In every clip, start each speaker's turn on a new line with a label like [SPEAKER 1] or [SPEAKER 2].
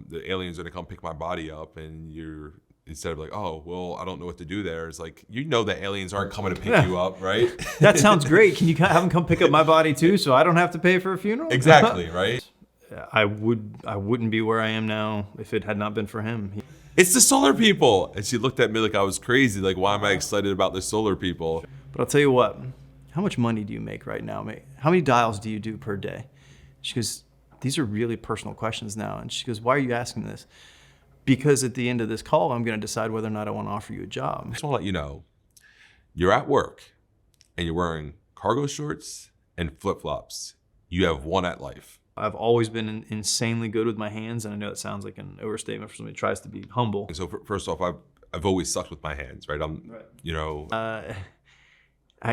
[SPEAKER 1] the aliens are gonna come pick my body up, and you're instead of like, oh, well, I don't know what to do there. It's like, that aliens aren't coming to pick you up, right?
[SPEAKER 2] That sounds great. Can you have them come pick up my body too, so I don't have to pay for a funeral?
[SPEAKER 1] Exactly, right?
[SPEAKER 2] I wouldn't be where I am now if it had not been for him.
[SPEAKER 1] It's the solar people. And she looked at me like I was crazy. Like, why am I excited about the solar people?
[SPEAKER 2] But I'll tell you what, how much money do you make right now? How many dials do you do per day? She goes, these are really personal questions now. And she goes, why are you asking this? Because at the end of this call, I'm going to decide whether or not I want to offer you a job.
[SPEAKER 1] I just want to let you know, you're at work and you're wearing cargo shorts and flip-flops. You have won at life.
[SPEAKER 2] I've always been insanely good with my hands, and I know that sounds like an overstatement for somebody who tries to be humble.
[SPEAKER 1] So first off, I've always sucked with my hands, right?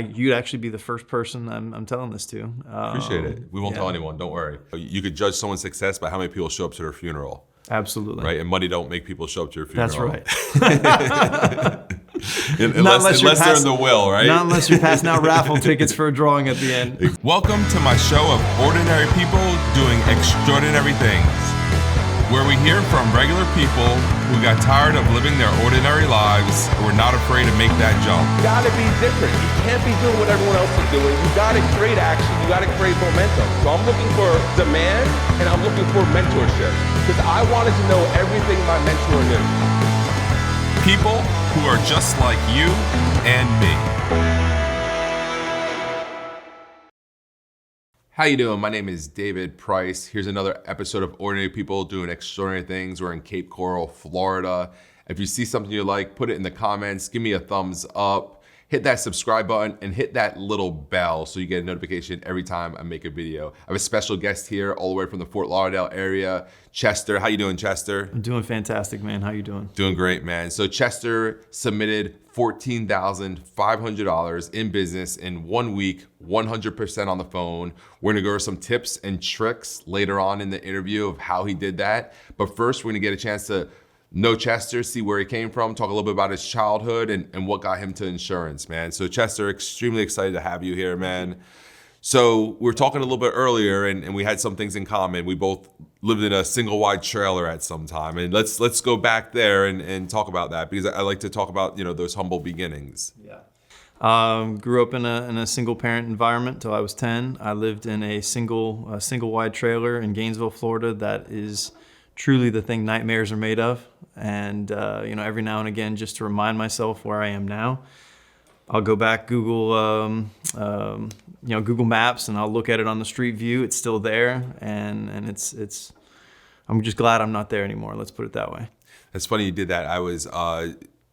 [SPEAKER 2] You'd actually be the first person I'm telling this to.
[SPEAKER 1] Appreciate it. We won't tell anyone, don't worry. You could judge someone's success by how many people show up to their funeral.
[SPEAKER 2] Absolutely.
[SPEAKER 1] Right, and money don't make people show up to your funeral.
[SPEAKER 2] That's right.
[SPEAKER 1] unless they're in the will, right?
[SPEAKER 2] Not unless you're passing out raffle tickets for a drawing at the end.
[SPEAKER 1] Welcome to my show of ordinary people doing extraordinary things, where we hear from regular people who got tired of living their ordinary lives and were not afraid to make that jump.
[SPEAKER 3] You gotta be different. You can't be doing what everyone else is doing. You gotta create action. You gotta create momentum. So I'm looking for demand and I'm looking for mentorship because I wanted to know everything my mentor knew.
[SPEAKER 1] People who are just like you and me. How you doing? My name is David Price. Here's another episode of Ordinary People Doing Extraordinary Things. We're in Cape Coral, Florida. If you see something you like, put it in the comments. Give me a thumbs up. Hit that subscribe button and hit that little bell so you get a notification every time I make a video. I have a special guest here all the way from the Fort Lauderdale area, Chester. How you doing, Chester?
[SPEAKER 2] I'm doing fantastic, man. How you doing?
[SPEAKER 1] Doing great, man. So Chester submitted $14,500 in business in 1 week, 100% on the phone. We're gonna go over some tips and tricks later on in the interview of how he did that. But first, we're gonna get a chance to know Chester, see where he came from, talk a little bit about his childhood and what got him to insurance, man. So Chester, extremely excited to have you here, man. So we were talking a little bit earlier and we had some things in common. We both lived in a single wide trailer at some time. And let's go back there and talk about that because I like to talk about, those humble beginnings.
[SPEAKER 2] Yeah. Grew up in a single parent environment till I was 10. I lived in a single wide trailer in Gainesville, Florida. That is truly the thing nightmares are made of. And, every now and again, just to remind myself where I am now, I'll go back, Google Maps, and I'll look at it on the street view. It's still there, and it's. I'm just glad I'm not there anymore. Let's put it that way.
[SPEAKER 1] That's funny you did that. I was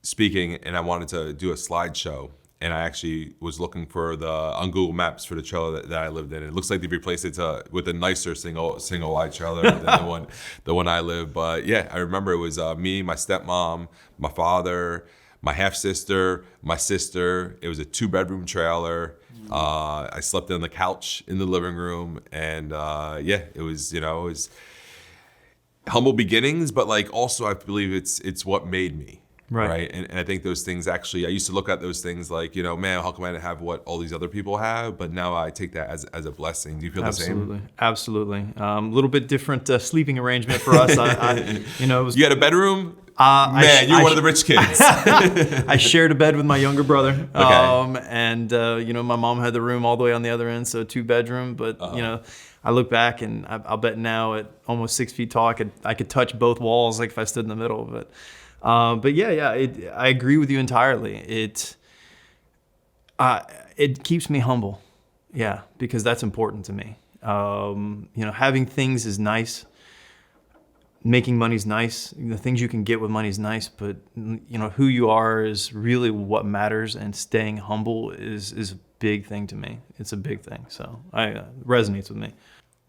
[SPEAKER 1] speaking, and I wanted to do a slideshow, and I actually was looking on Google Maps for the trailer that I lived in. It looks like they replaced it with a nicer single wide trailer than the one I live. But yeah, I remember it was me, my stepmom, my father, my half sister, my sister. It was a 2-bedroom trailer. I slept on the couch in the living room, and it was humble beginnings, but like also I believe it's what made me. Right. And I think those things actually, I used to look at those things like, man, how come I didn't have what all these other people have? But now I take that as a blessing. Do you feel the same?
[SPEAKER 2] Absolutely. A little bit different sleeping arrangement for us.
[SPEAKER 1] You had a bedroom? You're one of the rich kids.
[SPEAKER 2] I shared a bed with my younger brother.
[SPEAKER 1] Okay.
[SPEAKER 2] My mom had the room all the way on the other end, so 2-bedroom. But, I look back and I'll bet now at almost 6 feet tall, I could touch both walls like if I stood in the middle. But I agree with you entirely. It keeps me humble, because that's important to me. Having things is nice. Making money's nice. The things you can get with money's nice, but who you are is really what matters. And staying humble is a big thing to me. It's a big thing, so it resonates with me.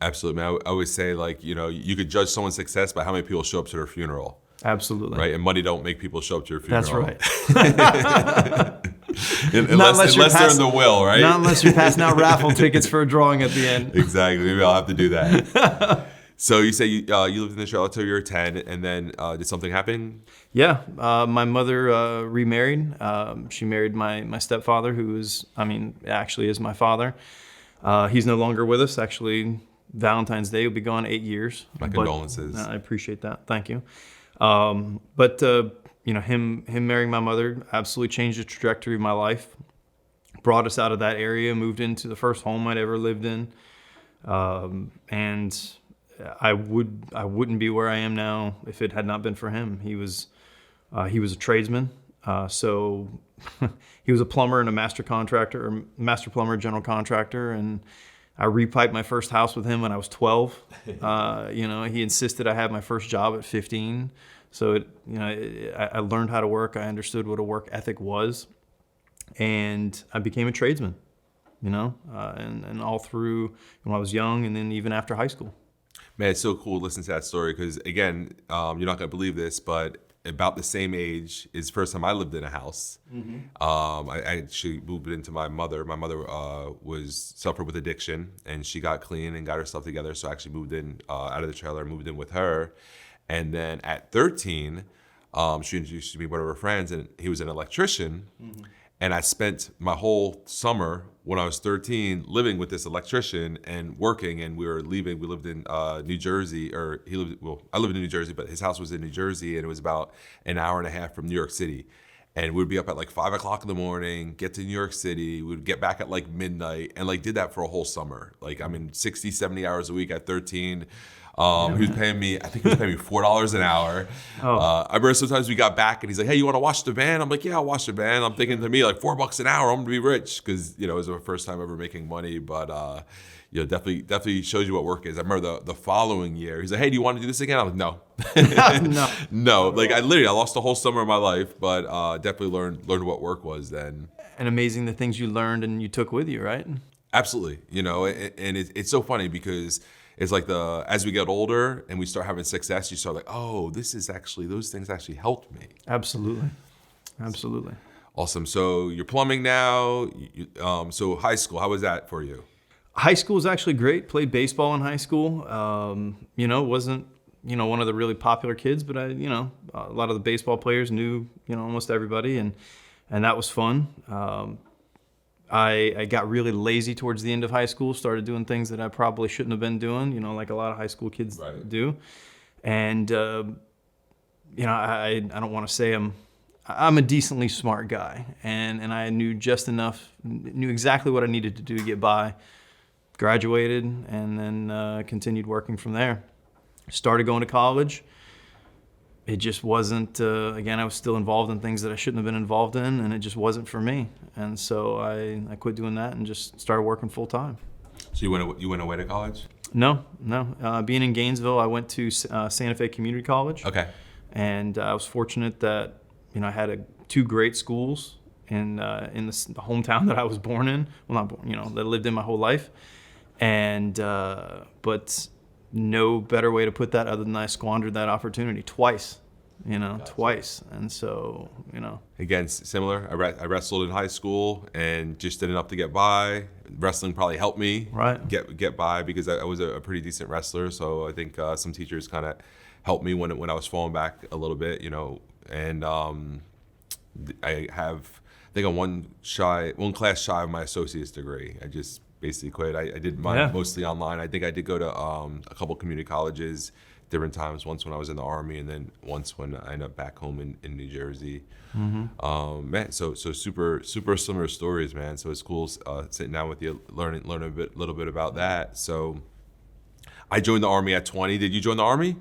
[SPEAKER 2] Absolutely,
[SPEAKER 1] man. I always say you could judge someone's success by how many people show up to their funeral.
[SPEAKER 2] Absolutely.
[SPEAKER 1] Right, and money don't make people show up to your funeral.
[SPEAKER 2] That's right.
[SPEAKER 1] unless they're in the will, right?
[SPEAKER 2] Not unless you're passing out raffle tickets for a drawing at the end.
[SPEAKER 1] Exactly. Maybe I'll have to do that. So you say you lived in the trailer until you were 10, and then did something happen?
[SPEAKER 2] Yeah, my mother remarried. She married my stepfather, who actually is my father. He's no longer with us. Actually, Valentine's Day will be gone 8 years.
[SPEAKER 1] My condolences.
[SPEAKER 2] I appreciate that. Thank you. But him marrying my mother absolutely changed the trajectory of my life. Brought us out of that area, moved into the first home I'd ever lived in, and I wouldn't be where I am now if it had not been for him. He was a tradesman, so he was a plumber and a master plumber, general contractor, and I repiped my first house with him when I was 12. He insisted I have my first job at 15. So I learned how to work. I understood what a work ethic was, and I became a tradesman. And all through when I was young, and then even after high school.
[SPEAKER 1] Man, it's so cool to listen to that story because, again, you're not going to believe this, but about the same age is the first time I lived in a house. I actually moved into my mother. My mother suffered with addiction, and she got clean and got her stuff together. So I actually moved in out of the trailer, moved in with her. And then at 13, she introduced me to one of her friends, and he was an electrician. And I spent my whole summer when I was 13 living with this electrician and working, and we were leaving. We lived in New Jersey, I lived in New Jersey, but his house was in New Jersey, and it was about an hour and a half from New York City. And we'd be up at like 5 o'clock in the morning, get to New York City, we'd get back at like midnight, and like did that for a whole summer. Like, 60, 70 hours a week at 13. He was paying me, I think he was paying me $4 an hour. I remember sometimes we got back and he's like, hey, you want to wash the van? I'm like, yeah, I'll wash the van. I'm thinking to me like $4 an hour, I'm gonna be rich. Cause it was my first time ever making money, but definitely shows you what work is. I remember the following year, he's like, hey, do you want to do this again? I'm like, no. No. Like I lost a whole summer of my life, but definitely learned what work was then.
[SPEAKER 2] And amazing the things you learned and you took with you, right?
[SPEAKER 1] Absolutely. And it's so funny because it's like as we get older and we start having success, you start like, oh, those things actually helped me.
[SPEAKER 2] Absolutely.
[SPEAKER 1] Awesome. So you're plumbing now. So high school, how was that for you?
[SPEAKER 2] High school was actually great. Played baseball in high school. Wasn't one of the really popular kids, but a lot of the baseball players knew almost everybody, and that was fun. I got really lazy towards the end of high school, started doing things that I probably shouldn't have been doing, like a lot of high school kids do. And, I don't want to say I'm a decently smart guy, and I knew just enough, knew exactly what I needed to do to get by, graduated, and then continued working from there. Started going to college. It just wasn't, again, I was still involved in things that I shouldn't have been involved in, and it just wasn't for me. And so I quit doing that and just started working full time.
[SPEAKER 1] So you went away to college?
[SPEAKER 2] No. Being in Gainesville, I went to Santa Fe Community College.
[SPEAKER 1] Okay.
[SPEAKER 2] And I was fortunate that, I had two great schools in the hometown that I was born in. Well, not born, that I lived in my whole life. And, but no better way to put that other than I squandered that opportunity twice, twice. And so,
[SPEAKER 1] Again, similar. I wrestled in high school and just did enough to get by. Wrestling probably helped me get by because I was a pretty decent wrestler. So I think some teachers kind of helped me when I was falling back a little bit, and I think I'm one class shy of my associate's degree. I just basically quit. I did mine mostly online. I think I did go to a couple community colleges different times, once when I was in the Army and then once when I ended up back home in New Jersey. Man, so super similar stories, man. So it's cool sitting down with you, learning a little bit about that. So I joined the Army at 20. Did you join the Army?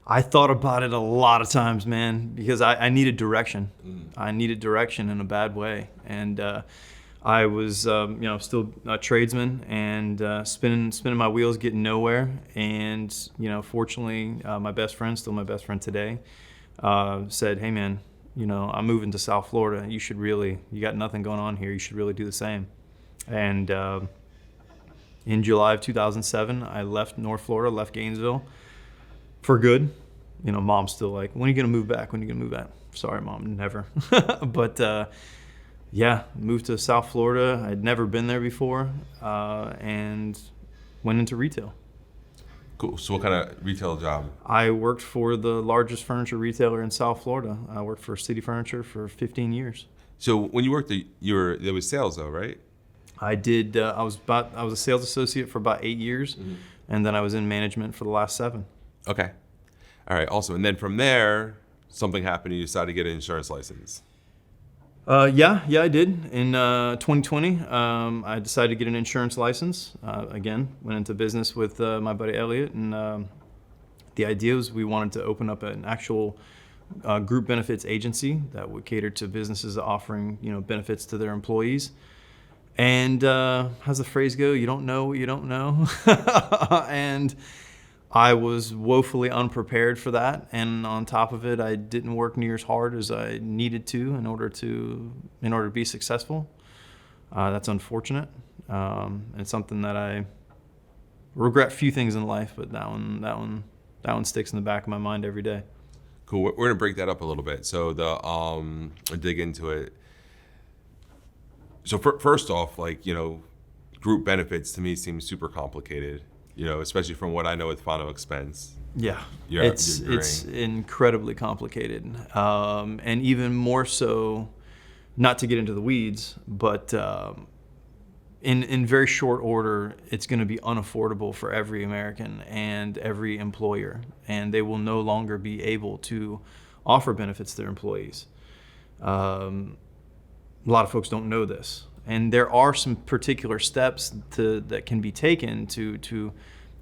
[SPEAKER 2] I thought about it a lot of times, man, because I needed direction. I needed direction in a bad way. And I was, still a tradesman and spinning my wheels, getting nowhere. And, fortunately, my best friend, still my best friend today, said, hey, man, I'm moving to South Florida. You got nothing going on here. You should really do the same. And in July of 2007, I left North Florida, left Gainesville for good. Mom's still like, when are you going to move back? Sorry, Mom, never. But, moved to South Florida. I'd never been there before, and went into retail.
[SPEAKER 1] Cool. So what kind of retail job?
[SPEAKER 2] I worked for the largest furniture retailer in South Florida. I worked for City Furniture for 15 years.
[SPEAKER 1] So when you worked there, there was sales though, right?
[SPEAKER 2] I did. I was a sales associate for about 8 years. And then I was in management for the last 7.
[SPEAKER 1] Okay. All right. Awesome. And then from there, something happened. You decided to get an insurance license.
[SPEAKER 2] Yeah, I did. In 2020, I decided to get an insurance license. Again, went into business with my buddy Elliot, and the idea was we wanted to open up an actual group benefits agency that would cater to businesses offering, benefits to their employees. And how's the phrase go? You don't know what you don't know. And I was woefully unprepared for that, and on top of it, I didn't work near as hard as I needed to in order to be successful. That's unfortunate, and it's something that I regret. Few things in life, but that one sticks in the back of my mind every day.
[SPEAKER 1] Cool. We're gonna break that up a little bit. So dig into it. So first off, group benefits to me seems super complicated. Especially from what I know with final expense.
[SPEAKER 2] Yeah,
[SPEAKER 1] You're
[SPEAKER 2] it's incredibly complicated, and even more so. Not to get into the weeds, but in very short order, it's going to be unaffordable for every American and every employer, and they will no longer be able to offer benefits to their employees. A lot of folks don't know this. And there are some particular steps that can be taken to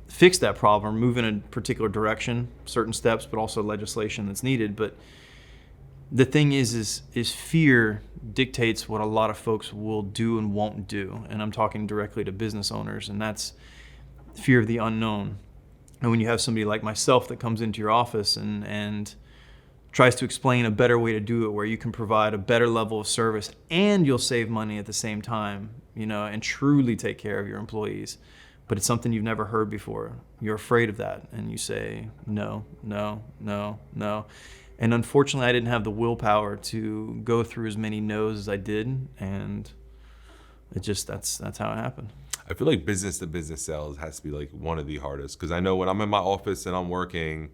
[SPEAKER 2] fix that problem, move in a particular direction, certain steps, but also legislation that's needed. But the thing is fear dictates what a lot of folks will do and won't do. And I'm talking directly to business owners, and that's fear of the unknown. And when you have somebody like myself that comes into your office and tries to explain a better way to do it, where you can provide a better level of service and you'll save money at the same time, and truly take care of your employees. But it's something you've never heard before. You're afraid of that, and you say, no, no, no, no. And unfortunately, I didn't have the willpower to go through as many no's as I did, and that's how it happened.
[SPEAKER 1] I feel like business to business sales has to be one of the hardest, because I know when I'm in my office and I'm working,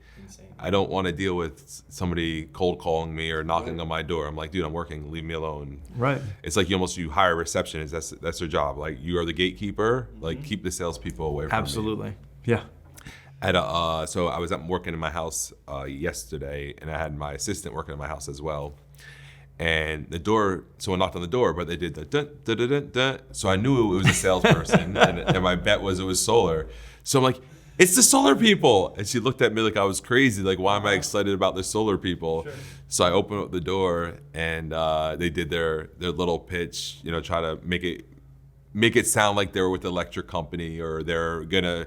[SPEAKER 1] I don't want to deal with somebody cold calling me or knocking on my door. I'm like, dude, I'm working, leave me alone.
[SPEAKER 2] Right.
[SPEAKER 1] It's like you hire a receptionist. That's their job. You are the gatekeeper. Keep the salespeople away from me.
[SPEAKER 2] Absolutely. Yeah.
[SPEAKER 1] So I was working in my house yesterday, and I had my assistant working in my house as well. And someone knocked on the door, but they did the dun, dun, dun, dun, dun. So I knew it was a salesperson, and my bet was it was solar. So I'm like, it's the solar people. And she looked at me like I was crazy. Why am I excited about the solar people? Sure. So I opened up the door, and they did their little pitch, try to make it sound like they were with the electric company, or they're gonna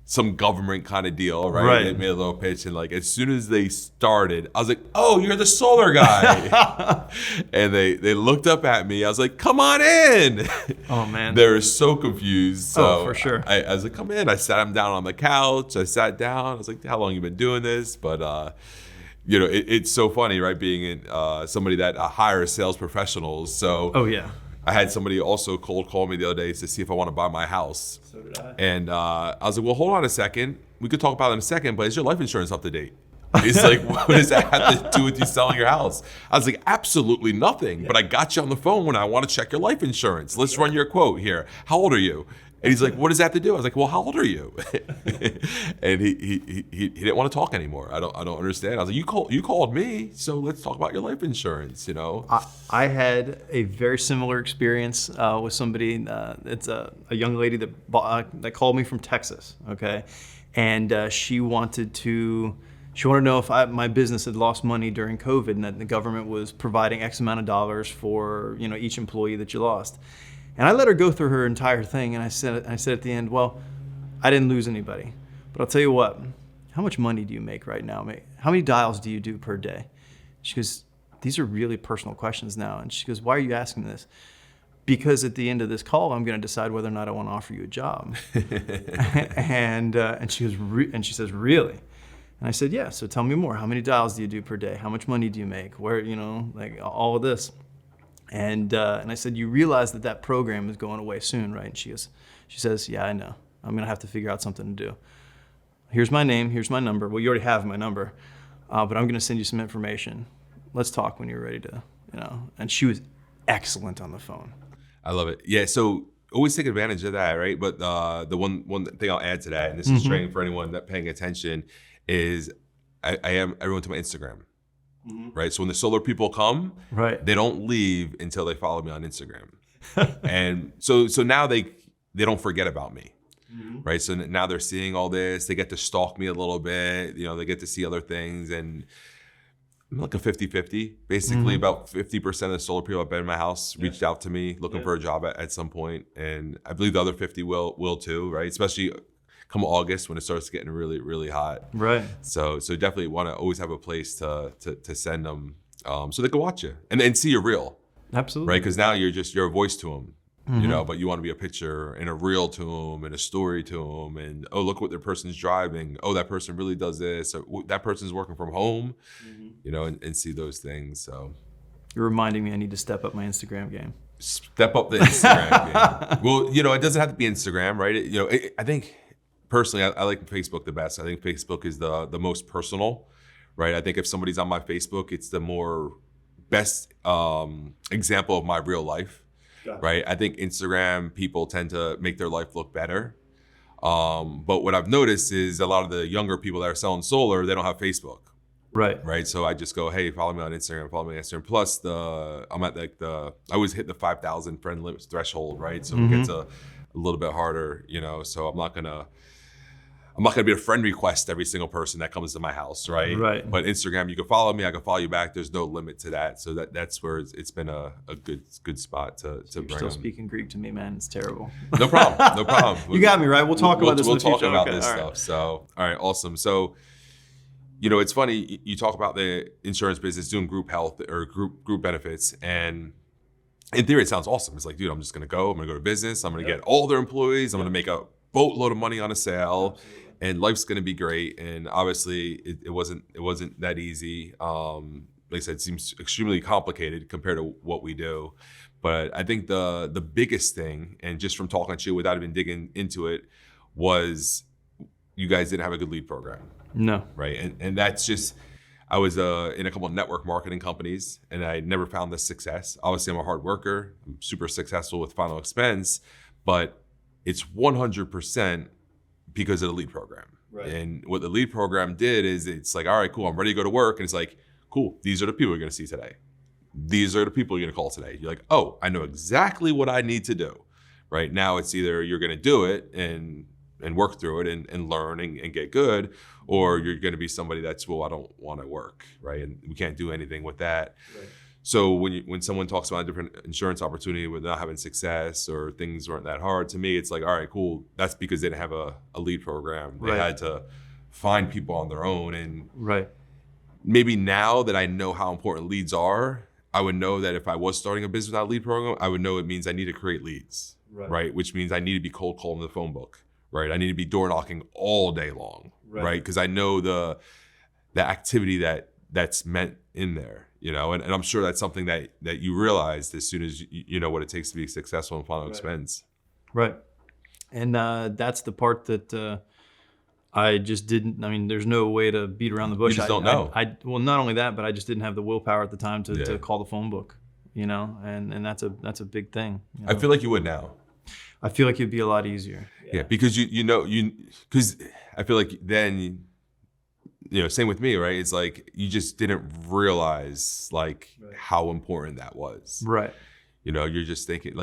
[SPEAKER 1] some government kind of deal, right? They made a little pitch, and as soon as they started, I was like, "Oh, you're the solar guy!" And they looked up at me. I was like, "Come on in!"
[SPEAKER 2] Oh man,
[SPEAKER 1] they were so confused. So
[SPEAKER 2] for sure.
[SPEAKER 1] I was like, "Come in." I sat him down on the couch. I sat down. I was like, "How long you been doing this?" But it's so funny, right? Being in somebody that hires sales professionals. So
[SPEAKER 2] oh yeah.
[SPEAKER 1] I had somebody also cold call me the other day to see if I want to buy my house.
[SPEAKER 2] So did I.
[SPEAKER 1] And I was like, well, hold on a second. We could talk about it in a second, but is your life insurance up to date? He's like, what does that have to do with you selling your house? I was like, absolutely nothing. Yeah. But I got you on the phone when I want to check your life insurance. Let's run your quote here. How old are you? And he's like, what does that have to do? I was like, well, how old are you? And he didn't want to talk anymore. I don't understand. I was like, you called me, so let's talk about your life insurance.
[SPEAKER 2] I had a very similar experience with somebody. It's a young lady that called me from Texas. Okay, and she wanted to know if my business had lost money during COVID, and that the government was providing X amount of dollars for each employee that you lost. And I let her go through her entire thing, and I said at the end, well, I didn't lose anybody, but I'll tell you what, how much money do you make right now, mate? How many dials do you do per day? She goes, these are really personal questions now. And she goes, why are you asking this? Because at the end of this call, I'm going to decide whether or not I want to offer you a job. and she goes, and she says, really? And I said, yeah. So tell me more. How many dials do you do per day? How much money do you make? Where, all of this. And I said, you realize that program is going away soon, right? And she says, yeah, I know. I'm going to have to figure out something to do. Here's my name. Here's my number. Well, you already have my number, but I'm going to send you some information. Let's talk when you're ready to, And she was excellent on the phone.
[SPEAKER 1] I love it. Yeah. So always take advantage of that, right? But the one thing I'll add to that, and this is training for anyone that paying attention, is I am everyone to my Instagram, right? So when the solar people come, they don't leave until they follow me on Instagram, and so now they don't forget about me. Right. So now they're seeing all this. They get to stalk me a little bit. They get to see other things. And I'm like a 50-50. Basically, about 50% of the solar people I've been in my house reached out to me looking for a job at some point. And I believe the other 50 will too, right? Especially come August when it starts getting really, really hot. Right. So definitely want to always have a place to send them so they can watch you and see you're real. Absolutely. Right. Because now you're a voice to them. But you want to be a picture and a reel to them and a story to them, and look what their person's driving. That person really does this. Or, that person's working from home, and see those things. So
[SPEAKER 2] you're reminding me I need to step up my Instagram game.
[SPEAKER 1] Step up the Instagram game. Well, it doesn't have to be Instagram, right? I think personally, I like Facebook the best. I think Facebook is the most personal, right? I think if somebody's on my Facebook, it's the more best example of my real life. Right. I think Instagram people tend to make their life look better. But what I've noticed is a lot of the younger people that are selling solar, they don't have Facebook. Right. Right. So I just go, hey, follow me on Instagram, follow me on Instagram. Plus I'm at I always hit the 5,000 friend limit threshold. Right. So it gets a little bit harder, so I'm not gonna be a friend request every single person that comes to my house, right? Right. But Instagram, you can follow me, I can follow you back. There's no limit to that, so that's where it's been a good spot to
[SPEAKER 2] You're
[SPEAKER 1] bring.
[SPEAKER 2] Still speaking Greek to me, man. It's terrible.
[SPEAKER 1] No problem. No problem.
[SPEAKER 2] You got me right. We'll talk about this.
[SPEAKER 1] We'll talk about this stuff. So, all right, awesome. So, it's funny you talk about the insurance business doing group health or group benefits, and in theory, it sounds awesome. It's like, dude, I'm just gonna go to business. I'm gonna get all their employees. I'm gonna make a boatload of money on a sale. Absolutely. And life's going to be great. And obviously it wasn't that easy. Like I said, it seems extremely complicated compared to what we do. But I think the biggest thing, and just from talking to you without even digging into it, was you guys didn't have a good lead program. No. Right. And that's just, I was in a couple of network marketing companies and I never found this success. Obviously I'm a hard worker. I'm super successful with final expense, but it's 100% because of the lead program. Right. And what the lead program did is it's like, all right, cool, I'm ready to go to work. And it's like, cool, these are the people you're gonna see today. These are the people you're gonna call today. You're like, oh, I know exactly what I need to do. Right now it's either you're gonna do it and work through it and learn and get good, or you're gonna be somebody that's, well, I don't wanna work, right? And we can't do anything with that. Right. So when someone talks about a different insurance opportunity with not having success or things weren't that hard, to me, it's like, all right, cool. That's because they didn't have a lead program. They had to find people on their own. And maybe now that I know how important leads are, I would know that if I was starting a business without a lead program, I would know it means I need to create leads, right? Which means I need to be cold calling the phone book, right? I need to be door knocking all day long, right? Because I know the activity that's meant in there. And I'm sure that's something that you realized as soon as you know what it takes to be successful in final expense. Right.
[SPEAKER 2] And that's the part that I just didn't. I mean, there's no way to beat around the bush.
[SPEAKER 1] You just don't know.
[SPEAKER 2] Well, not only that, but I just didn't have the willpower at the time to call the phone book. And that's a big thing.
[SPEAKER 1] I feel like you would now.
[SPEAKER 2] I feel like it'd be a lot easier.
[SPEAKER 1] Yeah, because because I feel like then. Same with me, right? It's like you just didn't realize how important that was. Right. You're just thinking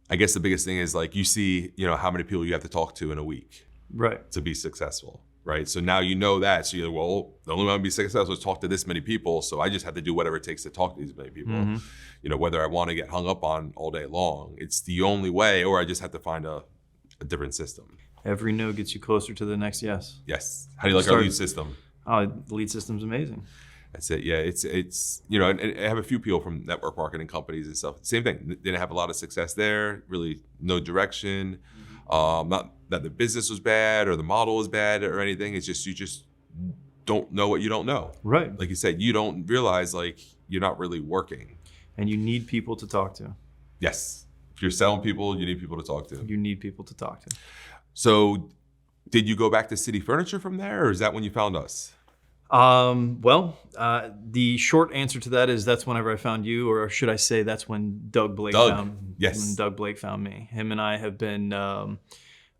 [SPEAKER 1] I guess the biggest thing is you see, how many people you have to talk to in a week. Right. To be successful. Right. So now that. So you're like, well, the only way to be successful is talk to this many people. So I just have to do whatever it takes to talk to these many people. Mm-hmm. Whether I want to get hung up on all day long. It's the only way, or I just have to find a different system.
[SPEAKER 2] Every no gets you closer to the next yes.
[SPEAKER 1] Yes. How do you like our lead system?
[SPEAKER 2] Oh, the lead system's amazing.
[SPEAKER 1] That's it. Yeah, it's and I have a few people from network marketing companies and stuff. Same thing. Didn't have a lot of success there. Really, no direction. Not that the business was bad or the model was bad or anything. It's just you just don't know what you don't know. Right. Like you said, you don't realize you're not really working.
[SPEAKER 2] And you need people to talk to.
[SPEAKER 1] Yes. If you're selling people, you need people to talk to.
[SPEAKER 2] You need people to talk to.
[SPEAKER 1] So did you go back to City Furniture from there, or is that when you found us?
[SPEAKER 2] The short answer to that is that's whenever I found you, or should I say that's when Doug Blake found me. Him and I have been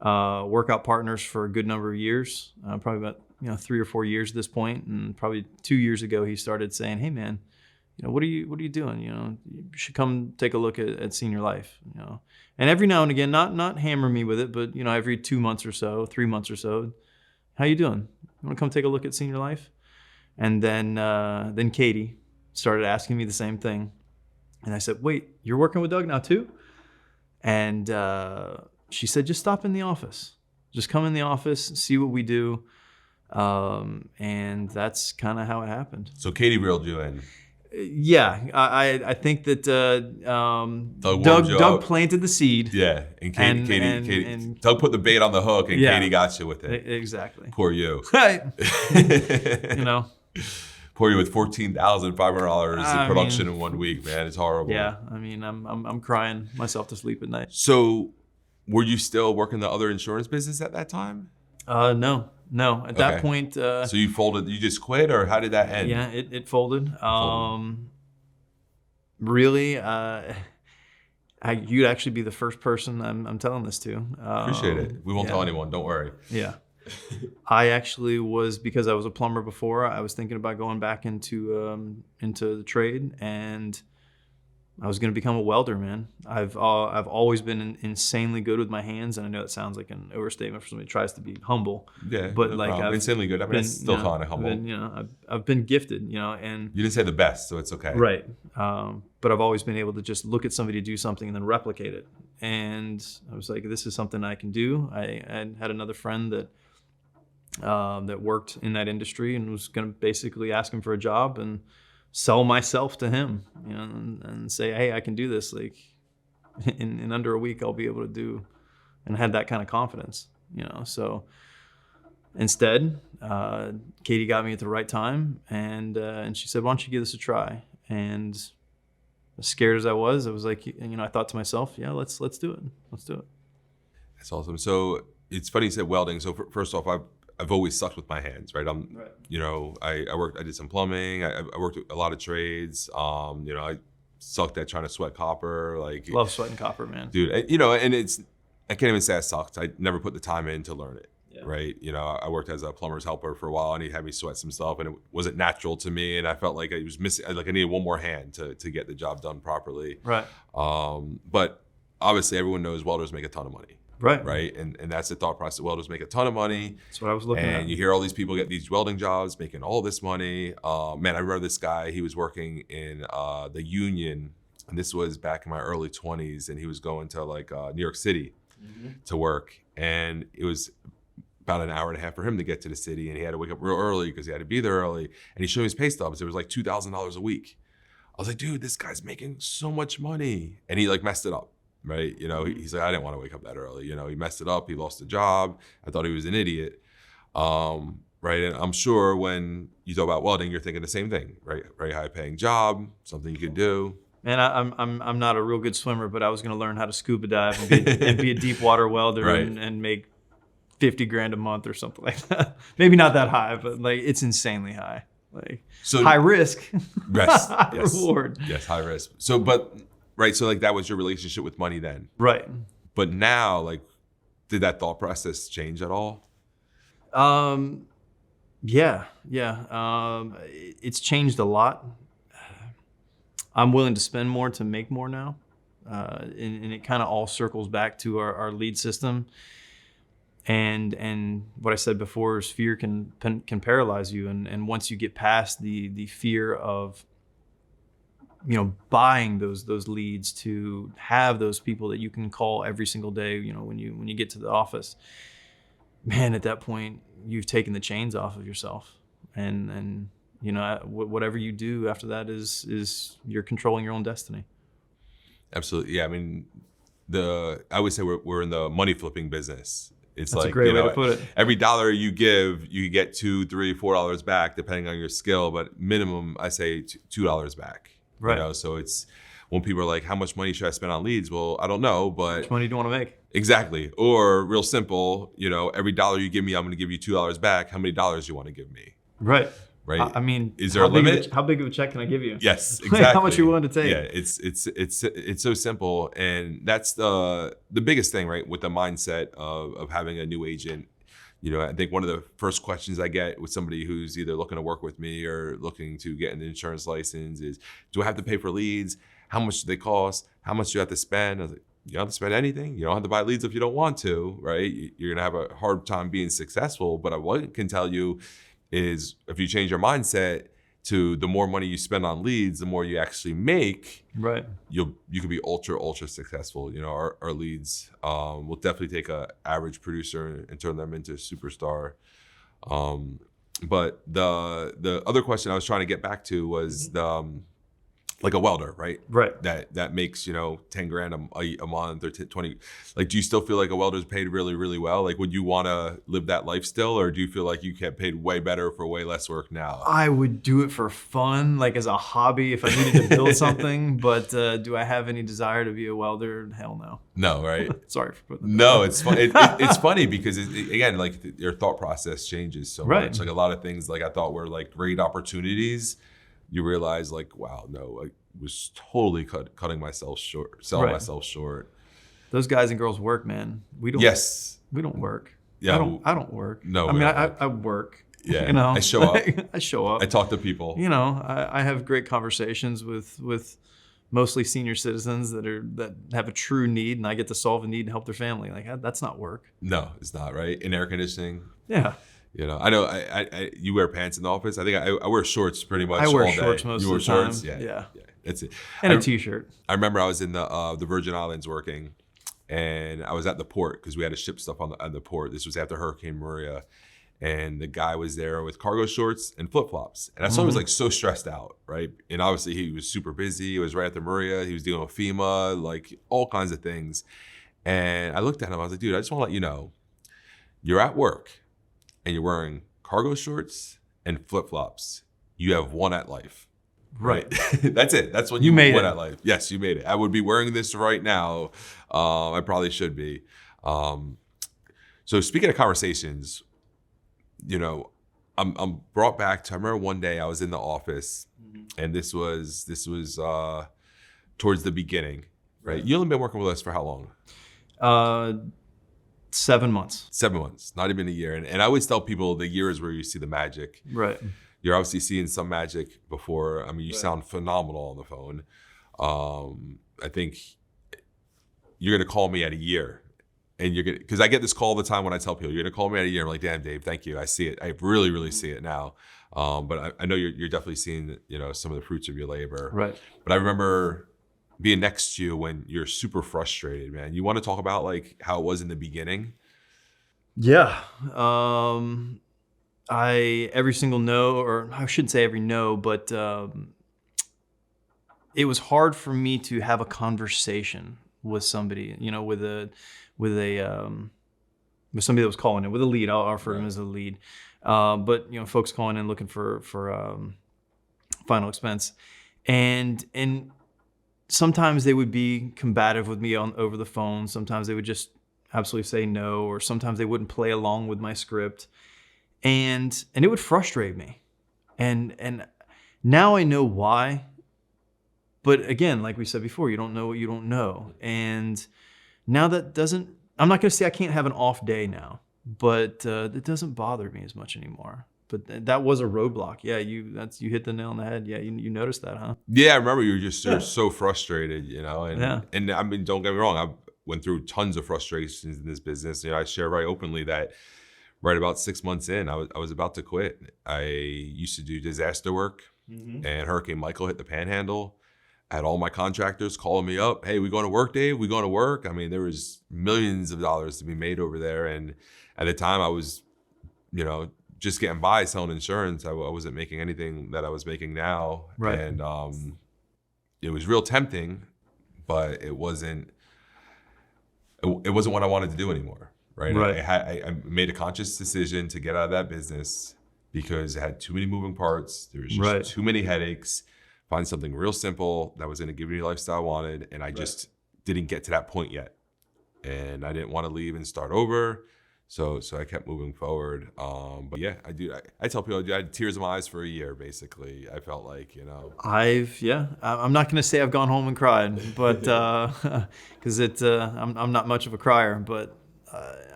[SPEAKER 2] workout partners for a good number of years, probably about 3 or 4 years at this point, and probably 2 years ago he started saying, "Hey man, what are you doing? You should come take a look at Senior Life." And every now and again, not hammer me with it, but every 2 months or so, 3 months or so, how you doing? You want to come take a look at Senior Life? And then Katie started asking me the same thing. And I said, "Wait, you're working with Doug now too?" And she said, "Just stop in the office. Just come in the office, see what we do." And that's kind of how it happened.
[SPEAKER 1] So Katie reeled you in.
[SPEAKER 2] Yeah, I think that Doug planted the seed.
[SPEAKER 1] Yeah, and Katie, Doug put the bait on the hook, and Katie got you with it.
[SPEAKER 2] Exactly.
[SPEAKER 1] Poor you.
[SPEAKER 2] Right.
[SPEAKER 1] Poor you with $14,500 in production in 1 week, man. It's horrible.
[SPEAKER 2] Yeah, I'm crying myself to sleep at night.
[SPEAKER 1] So, were you still working the other insurance business at that time?
[SPEAKER 2] No. At that point.
[SPEAKER 1] So you folded? You just quit, or how did that end?
[SPEAKER 2] Yeah, it folded. Really, you'd actually be the first person I'm telling this to.
[SPEAKER 1] Appreciate it. We won't tell anyone. Don't worry.
[SPEAKER 2] Yeah. I actually was, because I was a plumber before, I was thinking about going back into the trade, and I was going to become a welder, man. I've always been insanely good with my hands, and I know that sounds like an overstatement for somebody who tries to be humble.
[SPEAKER 1] Yeah,
[SPEAKER 2] but
[SPEAKER 1] no problem. Insanely good. I mean, it's still kind of humble.
[SPEAKER 2] I've been gifted, and
[SPEAKER 1] you didn't say the best, so it's okay.
[SPEAKER 2] Right. But I've always been able to just look at somebody do something and then replicate it. And I was like, this is something I can do. I had another friend that worked in that industry, and was going to basically ask him for a job and sell myself to him, and say, "Hey, I can do this. Like in under a week, I'll be able to do," and I had that kind of confidence, So instead, Katie got me at the right time, and she said, "Why don't you give this a try?" And as scared as I was like, I thought to myself, "Yeah, let's do it. Let's do it."
[SPEAKER 1] That's awesome. So it's funny you said welding. So first off, I've always sucked with my hands, right? I did some plumbing. I worked with a lot of trades. I sucked at trying to sweat copper.
[SPEAKER 2] Love sweating copper, man.
[SPEAKER 1] Dude, and I can't even say I sucked. I never put the time in to learn it, right? I worked as a plumber's helper for a while, and he had me sweat some stuff, and it wasn't natural to me, and I felt like I was missing, like I needed one more hand to get the job done properly.
[SPEAKER 2] Right.
[SPEAKER 1] But obviously everyone knows welders make a ton of money. Right. And that's the thought process. Welders make a ton of money.
[SPEAKER 2] That's what I was looking at.
[SPEAKER 1] And you hear all these people get these welding jobs, making all this money. Man, I remember this guy, he was working in the union, and this was back in my early 20s, and he was going to New York City to work. And it was about an hour and a half for him to get to the city, and he had to wake up real early because he had to be there early. And he showed me his pay stubs. It was like $2,000 a week. I was like, dude, this guy's making so much money. And he messed it up. Right. He's like, I didn't want to wake up that early. He messed it up. He lost a job. I thought he was an idiot. Right. And I'm sure when you talk about welding, you're thinking the same thing, right? Very high paying job, something you could do.
[SPEAKER 2] Man, I'm not a real good swimmer, but I was going to learn how to scuba dive and be a deep water welder, right, and make $50,000 a month or something like that. Maybe not that high, but it's insanely high. So high risk, high reward.
[SPEAKER 1] Yes, high risk. So, right, so that was your relationship with money then.
[SPEAKER 2] Right.
[SPEAKER 1] But now, did that thought process change at all?
[SPEAKER 2] Yeah. It's changed a lot. I'm willing to spend more to make more now. And it kind of all circles back to our lead system. And what I said before is fear can paralyze you. And once you get past the fear of buying those leads, to have those people that you can call every single day, when you get to the office, man, at that point, you've taken the chains off of yourself. And whatever you do after that is you're controlling your own destiny.
[SPEAKER 1] Absolutely. Yeah. I mean, I would say we're in the money flipping business. It's
[SPEAKER 2] That's a great way to put it.
[SPEAKER 1] Every dollar you give, you get $2, $3, $4 back, depending on your skill. But minimum, I say $2 back.
[SPEAKER 2] Right.
[SPEAKER 1] So it's when people are like, how much money should I spend on leads? Well, I don't know, but
[SPEAKER 2] how much money do you want to make?
[SPEAKER 1] Exactly. Or real simple, every dollar you give me, I'm going to give you $2 back. How many dollars do you want to give me?
[SPEAKER 2] Right.
[SPEAKER 1] right?
[SPEAKER 2] I mean,
[SPEAKER 1] is there a limit?
[SPEAKER 2] How big of a check can I give you?
[SPEAKER 1] Yes,
[SPEAKER 2] Like,
[SPEAKER 1] exactly.
[SPEAKER 2] how much you willing to take?
[SPEAKER 1] Yeah, it's so simple, and that's the biggest thing, right? With the mindset of having a new agent. I think one of the first questions I get with somebody who's either looking to work with me or looking to get an insurance license is, do I have to pay for leads? How much do they cost? How much do you have to spend? I was like, you don't have to spend anything. You don't have to buy leads if you don't want to, right? You're gonna have a hard time being successful. But what I can tell you is, if you change your mindset to the more money you spend on leads, the more you actually make,
[SPEAKER 2] right?
[SPEAKER 1] You can be ultra successful. Our leads will definitely take a average producer and turn them into a superstar. But the other question I was trying to get back to was like a welder, right?
[SPEAKER 2] Right.
[SPEAKER 1] That makes 10 grand a month or 20. Like, do you still feel like a welder's paid really, really well? Like, would you want to live that life still, or do you feel like you get paid way better for way less work now?
[SPEAKER 2] I would do it for fun, like as a hobby, if I needed to build something. But do I have any desire to be a welder? Hell no.
[SPEAKER 1] No, right?
[SPEAKER 2] Sorry for putting that.
[SPEAKER 1] No, it's fun. It's funny because again, like, your thought process changes so
[SPEAKER 2] Right.
[SPEAKER 1] much. Like, a lot of things like I thought were like great opportunities, you realize like, wow, no, I was totally cutting myself short, selling
[SPEAKER 2] Right.
[SPEAKER 1] myself short.
[SPEAKER 2] Those guys and girls work, man. We don't.
[SPEAKER 1] Yes.
[SPEAKER 2] We don't work.
[SPEAKER 1] Yeah.
[SPEAKER 2] I don't work.
[SPEAKER 1] No,
[SPEAKER 2] I
[SPEAKER 1] we
[SPEAKER 2] mean,
[SPEAKER 1] don't work.
[SPEAKER 2] I work.
[SPEAKER 1] Yeah.
[SPEAKER 2] You know,
[SPEAKER 1] I show up.
[SPEAKER 2] I show up.
[SPEAKER 1] I talk to people.
[SPEAKER 2] I have great conversations with mostly senior citizens that have a true need, and I get to solve a need and help their family. Like, that's not work.
[SPEAKER 1] No, it's not, right? In air conditioning.
[SPEAKER 2] Yeah.
[SPEAKER 1] I know I you wear pants in the office. I think I wear shorts pretty much
[SPEAKER 2] I wear
[SPEAKER 1] all day.
[SPEAKER 2] shorts most
[SPEAKER 1] You
[SPEAKER 2] of
[SPEAKER 1] wear
[SPEAKER 2] the time.
[SPEAKER 1] shorts? Yeah. That's it.
[SPEAKER 2] And a t-shirt.
[SPEAKER 1] I remember I was in the Virgin Islands working, and I was at the port because we had to ship stuff on the port. This was after Hurricane Maria, and the guy was there with cargo shorts and flip-flops. And I saw he was like so stressed out, right? And obviously he was super busy. It was right after Maria. He was dealing with FEMA, like all kinds of things. And I looked at him. I was like, dude, I just want to let you know, you're at work and you're wearing cargo shorts and flip-flops. You have won at life. Right. That's it. That's when you
[SPEAKER 2] made
[SPEAKER 1] win
[SPEAKER 2] it.
[SPEAKER 1] at life. Yes, you made it. I would be wearing this right now. I probably should be. So speaking of conversations, I'm brought back to, I remember one day I was in the office, and this was towards the beginning, right? You only been working with us for how long?
[SPEAKER 2] 7 months.
[SPEAKER 1] 7 months, not even a year. And I always tell people the year is where you see the magic.
[SPEAKER 2] Right.
[SPEAKER 1] You're obviously seeing some magic before. I mean, you sound phenomenal on the phone. I think you're going to call me at a year, and you're going to, because I get this call all the time when I tell people, you're going to call me at a year. I'm like, damn, Dave, thank you. I see it. I really, really see it now. But I know you're definitely seeing, some of the fruits of your labor.
[SPEAKER 2] Right.
[SPEAKER 1] But I remember being next to you when you're super frustrated, man. You want to talk about like how it was in the beginning?
[SPEAKER 2] Yeah. Every single no, or I shouldn't say every no, but it was hard for me to have a conversation with somebody, with somebody that was calling in with a lead. I'll refer to him as a lead. But folks calling in looking for final expense, and sometimes they would be combative with me over the phone. Sometimes they would just absolutely say no, or sometimes they wouldn't play along with my script, and it would frustrate me. And now I know why. But again, like we said before, you don't know what you don't know. And now I'm not going to say I can't have an off day now, but it doesn't bother me as much anymore. But that was a roadblock. Yeah, you hit the nail on the head. Yeah, you noticed that, huh?
[SPEAKER 1] Yeah, I remember you're so frustrated, and
[SPEAKER 2] Yeah.
[SPEAKER 1] and I mean, don't get me wrong, I went through tons of frustrations in this business. I share very openly that right about 6 months in, I was about to quit. I used to do disaster work, and Hurricane Michael hit the Panhandle. I had all my contractors calling me up. Hey, we going to work, Dave? We going to work? I mean, there was millions of dollars to be made over there, and at the time, I was, just getting by selling insurance. I wasn't making anything that I was making now.
[SPEAKER 2] Right.
[SPEAKER 1] And it was real tempting, but it wasn't what I wanted to do anymore. Right.
[SPEAKER 2] Right.
[SPEAKER 1] I made a conscious decision to get out of that business because it had too many moving parts. There was just too many headaches. Find something real simple that was going to give me the lifestyle I wanted. And I just didn't get to that point yet. And I didn't want to leave and start over. So I kept moving forward. But yeah, I tell people I had tears in my eyes for a year, basically. I felt like,
[SPEAKER 2] I'm not going to say I've gone home and cried, but because I'm not much of a crier, but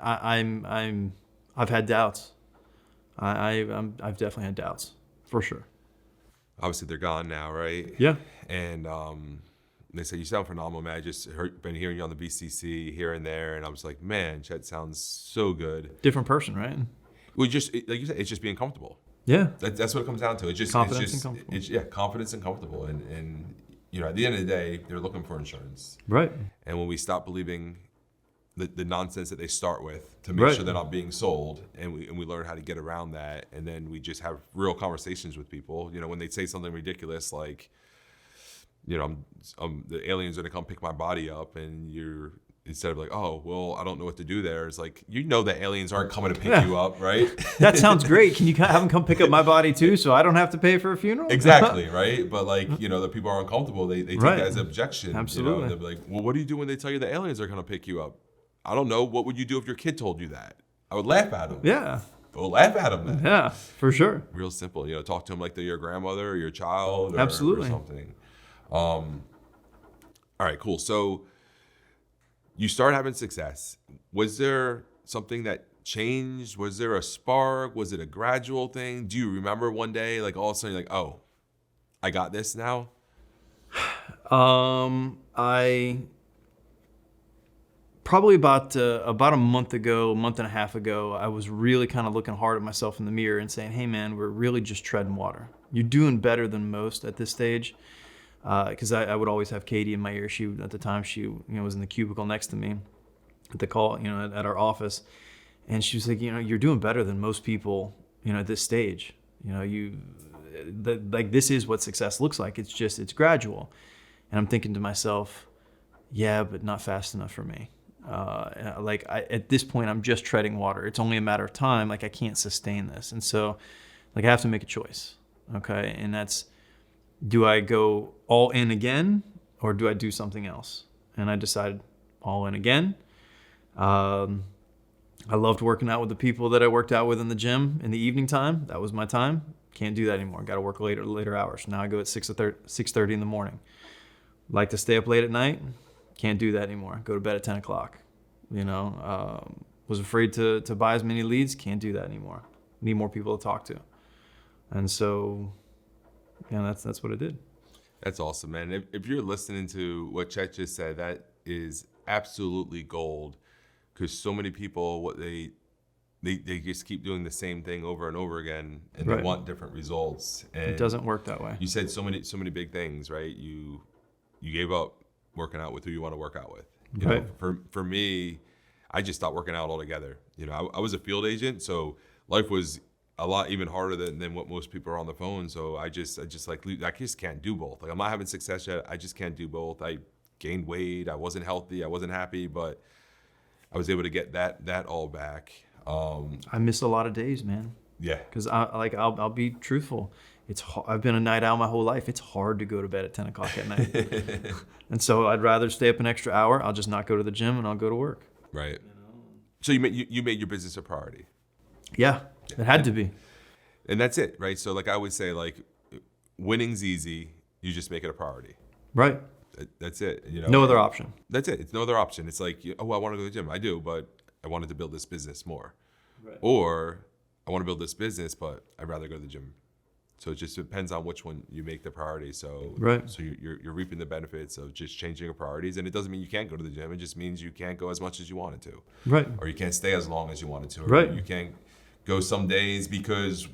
[SPEAKER 2] I've had doubts. I've definitely had doubts, for sure.
[SPEAKER 1] obviously they're gone now, right?
[SPEAKER 2] Yeah.
[SPEAKER 1] And they said, you sound phenomenal, man. I just been hearing you on the BCC here and there. And I was like, man, Chet sounds so good.
[SPEAKER 2] Different person, right?
[SPEAKER 1] We just, like you said, it's just being comfortable.
[SPEAKER 2] Yeah.
[SPEAKER 1] That's what it comes down to. It's just
[SPEAKER 2] Confidence
[SPEAKER 1] it's just,
[SPEAKER 2] and comfortable.
[SPEAKER 1] Confidence and comfortable. And at the end of the day, they're looking for insurance.
[SPEAKER 2] Right.
[SPEAKER 1] And when we stop believing the nonsense that they start with to make
[SPEAKER 2] Right.
[SPEAKER 1] sure they're not being sold, and we learn how to get around that, and then we just have real conversations with people. When they say something ridiculous like, the aliens are gonna come pick my body up, and you're, instead of like, oh, well, I don't know what to do there, it's like, the aliens aren't coming to pick you up, right?
[SPEAKER 2] That sounds great. Can you have them come pick up my body too, so I don't have to pay for a funeral?
[SPEAKER 1] Exactly, right? But like, the people are uncomfortable. They take
[SPEAKER 2] Right.
[SPEAKER 1] that as objection.
[SPEAKER 2] Absolutely.
[SPEAKER 1] They'll be like, well, what do you do when they tell you the aliens are gonna pick you up? I don't know. What would you do if your kid told you that? I would laugh at them.
[SPEAKER 2] Yeah.
[SPEAKER 1] We'll laugh at them then.
[SPEAKER 2] Yeah, for sure.
[SPEAKER 1] Real simple. Talk to them like they're your grandmother or your child, or,
[SPEAKER 2] Absolutely.
[SPEAKER 1] or something. All right, cool. So you start having success. Was there something that changed? Was there a spark? Was it a gradual thing? Do you remember one day, like all of a sudden, you're like, oh, I got this now?
[SPEAKER 2] I probably about a month and a half ago, I was really kind of looking hard at myself in the mirror and saying, hey man, we're really just treading water. You're doing better than most at this stage. Because I would always have Katie in my ear. She, at the time, she was in the cubicle next to me at the call, at our office, and she was like, you're doing better than most people, at this stage. Like this is what success looks like. It's gradual, and I'm thinking to myself, yeah, but not fast enough for me. At this point, I'm just treading water. It's only a matter of time. Like I can't sustain this, and so, like I have to make a choice. Okay, and that's, do I go all in again, or do I do something else? And I decided all in again. I loved working out with the people that I worked out with in the gym in the evening time. That was my time. Can't do that anymore. Got to work later hours. Now I go at 6:30 in the morning. Like to stay up late at night. Can't do that anymore. Go to bed at 10 o'clock. Was afraid to buy as many leads. Can't do that anymore. Need more people to talk to. And so, that's what I did.
[SPEAKER 1] That's awesome, man. If you're listening to what Chet just said, that is absolutely gold, because so many people, they just keep doing the same thing over and over again, and
[SPEAKER 2] Right.
[SPEAKER 1] they want different results. And
[SPEAKER 2] It doesn't work that way.
[SPEAKER 1] You said so many big things, right? You gave up working out with who you want to work out with.
[SPEAKER 2] Right.
[SPEAKER 1] For me, I just stopped working out altogether. I was a field agent, so life was a lot even harder than what most people are on the phone. So I just can't do both. Like I'm not having success yet. I just can't do both. I gained weight. I wasn't healthy. I wasn't happy, but I was able to get that all back.
[SPEAKER 2] I miss a lot of days, man.
[SPEAKER 1] Yeah.
[SPEAKER 2] Because I'll be truthful. I've been a night owl my whole life. It's hard to go to bed at 10 o'clock at night. And so I'd rather stay up an extra hour. I'll just not go to the gym and I'll go to work.
[SPEAKER 1] Right. So you made your business a priority.
[SPEAKER 2] Yeah, it had to be.
[SPEAKER 1] And that's it, right? So like I would say, like, winning's easy. You just make it a priority.
[SPEAKER 2] Right.
[SPEAKER 1] That's it.
[SPEAKER 2] No other option.
[SPEAKER 1] That's it. It's no other option. It's like, oh, I want to go to the gym. I do, but I wanted to build this business more.
[SPEAKER 2] Right.
[SPEAKER 1] Or I want to build this business, but I'd rather go to the gym. So it just depends on which one you make the priority. So
[SPEAKER 2] Right.
[SPEAKER 1] So you're reaping the benefits of just changing your priorities, and it doesn't mean you can't go to the gym. It just means you can't go as much as you wanted to.
[SPEAKER 2] Right.
[SPEAKER 1] Or you can't stay as long as you wanted to. Or
[SPEAKER 2] Right.
[SPEAKER 1] you can't go some days because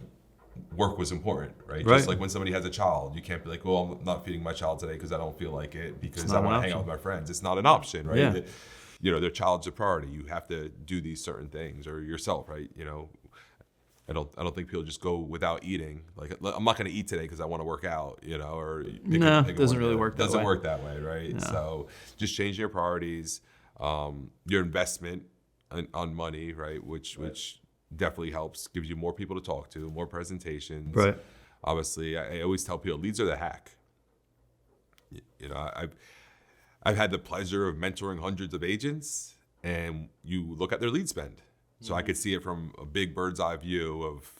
[SPEAKER 1] work was important, right?
[SPEAKER 2] Right.
[SPEAKER 1] Just like when somebody has a child, you can't be like, well, I'm not feeding my child today because I don't feel like it, because I
[SPEAKER 2] not an
[SPEAKER 1] want to hang out
[SPEAKER 2] option.
[SPEAKER 1] with my friends. It's not an option, right?
[SPEAKER 2] Yeah.
[SPEAKER 1] Their child's a priority. You have to do these certain things, or yourself, right? I don't think people just go without eating. Like, I'm not going to eat today because I want to work out, or
[SPEAKER 2] No, it doesn't really work that
[SPEAKER 1] Doesn't
[SPEAKER 2] way.
[SPEAKER 1] work that way, right?
[SPEAKER 2] No.
[SPEAKER 1] So just change your priorities, your investment on money, right? Which definitely helps, gives you more people to talk to, more presentations.
[SPEAKER 2] Right.
[SPEAKER 1] Obviously, I always tell people leads are the hack. I've had the pleasure of mentoring hundreds of agents, and you look at their lead spend. So I could see it from a big bird's eye view of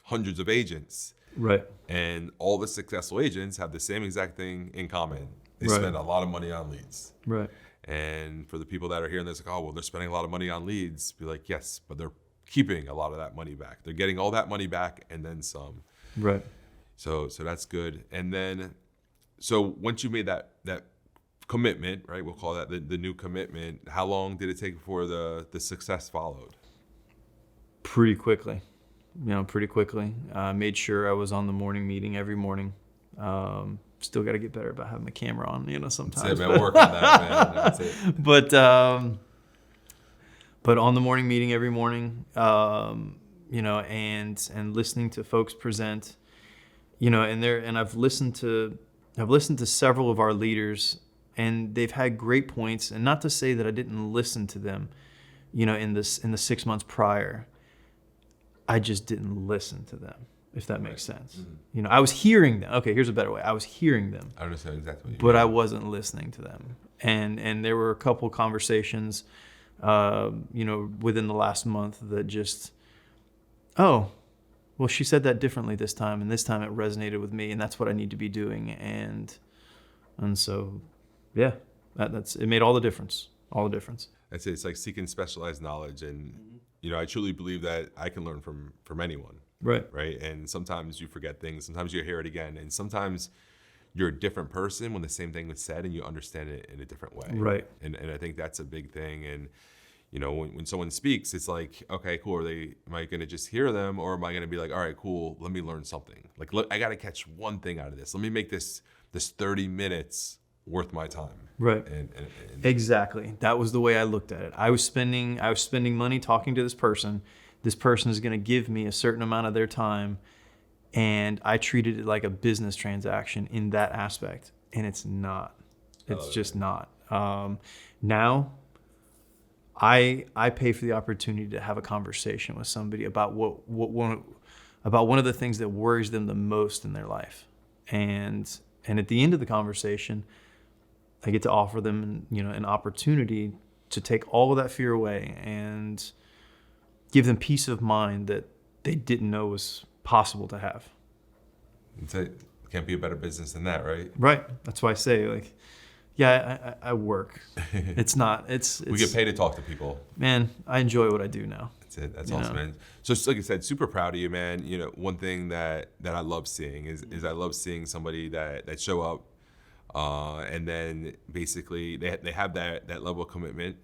[SPEAKER 1] hundreds of agents.
[SPEAKER 2] Right.
[SPEAKER 1] And all the successful agents have the same exact thing in common. They
[SPEAKER 2] Right.
[SPEAKER 1] spend a lot of money on leads.
[SPEAKER 2] Right.
[SPEAKER 1] And for the people that are hearing this, like, oh, well, they're spending a lot of money on leads. Be like, yes, but they're keeping a lot of that money back. They're getting all that money back and then some.
[SPEAKER 2] Right.
[SPEAKER 1] So that's good. And then, so once you made that commitment, right? We'll call that the new commitment. How long did it take before the success followed?
[SPEAKER 2] Pretty quickly. Pretty quickly. I made sure I was on the morning meeting every morning. Still got to get better about having the camera on, sometimes.
[SPEAKER 1] That's it, man. Work on that, man. That's it.
[SPEAKER 2] But on the morning meeting every morning, and listening to folks present, and I've listened to several of our leaders, and they've had great points. And not to say that I didn't listen to them, in the 6 months prior, I just didn't listen to them, if that makes sense. Mm-hmm. I was hearing them. Okay, here's a better way. I was hearing them.
[SPEAKER 1] I understand exactly what you
[SPEAKER 2] but
[SPEAKER 1] mean.
[SPEAKER 2] I wasn't listening to them. And there were a couple conversations, within the last month that just, oh, well, she said that differently this time, and this time it resonated with me, and that's what I need to be doing. And so, yeah, that's it made all the difference. All the difference.
[SPEAKER 1] That's it. It's like seeking specialized knowledge, and I truly believe that I can learn from anyone.
[SPEAKER 2] Right.
[SPEAKER 1] Right. And sometimes you forget things. Sometimes you hear it again, and sometimes you're a different person when the same thing was said, and you understand it in a different way.
[SPEAKER 2] Right.
[SPEAKER 1] And I think that's a big thing. And when someone speaks, it's like, okay, cool. Am I going to just hear them, or am I going to be like, all right, cool, let me learn something. Like, look, I got to catch one thing out of this. Let me make this 30 minutes worth my time.
[SPEAKER 2] Right.
[SPEAKER 1] And
[SPEAKER 2] exactly. That was the way I looked at it. I was spending money talking to this person. This person is going to give me a certain amount of their time, and I treated it like a business transaction in that aspect, and it's not. It's just not. Now, I pay for the opportunity to have a conversation with somebody about one of the things that worries them the most in their life, and at the end of the conversation, I get to offer them, an opportunity to take all of that fear away and give them peace of mind that they didn't know was possible to have.
[SPEAKER 1] Can't be a better business than that, right?
[SPEAKER 2] Right. That's why I say, I work. It's not.
[SPEAKER 1] We get paid to talk to people.
[SPEAKER 2] Man, I enjoy what I do now.
[SPEAKER 1] That's it. That's awesome, man. So, like I said, super proud of you, man. One thing that I love seeing is I love seeing somebody that show up, and then basically they have that level of commitment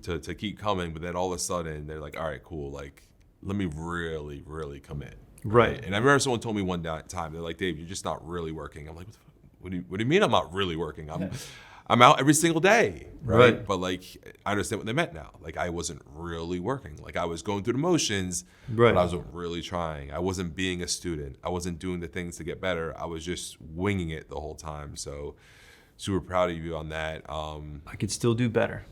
[SPEAKER 1] to keep coming, but then all of a sudden they're like, all right, cool, like let me really, really commit.
[SPEAKER 2] Right.
[SPEAKER 1] And I remember someone told me one time, they're like, Dave, you're just not really working. I'm like, what do you mean I'm not really working? I'm out every single day, right? But I understand what they meant now. Like, I wasn't really working. Like, I was going through the motions,
[SPEAKER 2] right,
[SPEAKER 1] but I wasn't really trying. I wasn't being a student. I wasn't doing the things to get better. I was just winging it the whole time. So super proud of you on that.
[SPEAKER 2] I could still do better.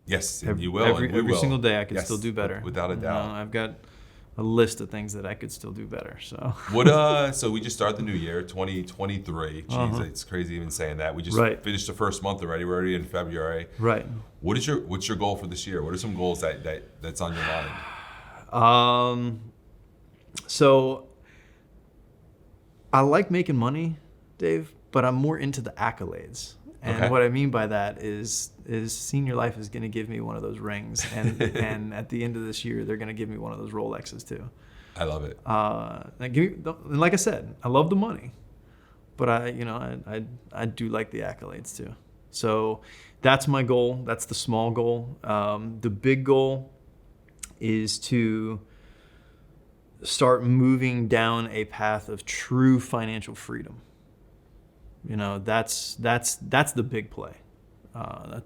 [SPEAKER 1] Yes, and you will.
[SPEAKER 2] Every single day I could still do better.
[SPEAKER 1] Without a doubt.
[SPEAKER 2] I've got a list of things that I could still do better. So
[SPEAKER 1] so we just started the new year, 2023. Jeez, It's crazy even saying that. We just finished the first month already. We're already in February.
[SPEAKER 2] Right.
[SPEAKER 1] What's your goal for this year? What are some goals that's on your mind?
[SPEAKER 2] So I like making money, Dave, but I'm more into the accolades. And what I mean by that is Senior Life is going to give me one of those rings, and and at the end of this year, they're going to give me one of those Rolexes too.
[SPEAKER 1] I love it.
[SPEAKER 2] And like I said, I love the money, but I do like the accolades too. So that's my goal. That's the small goal. The big goal is to start moving down a path of true financial freedom. That's the big play.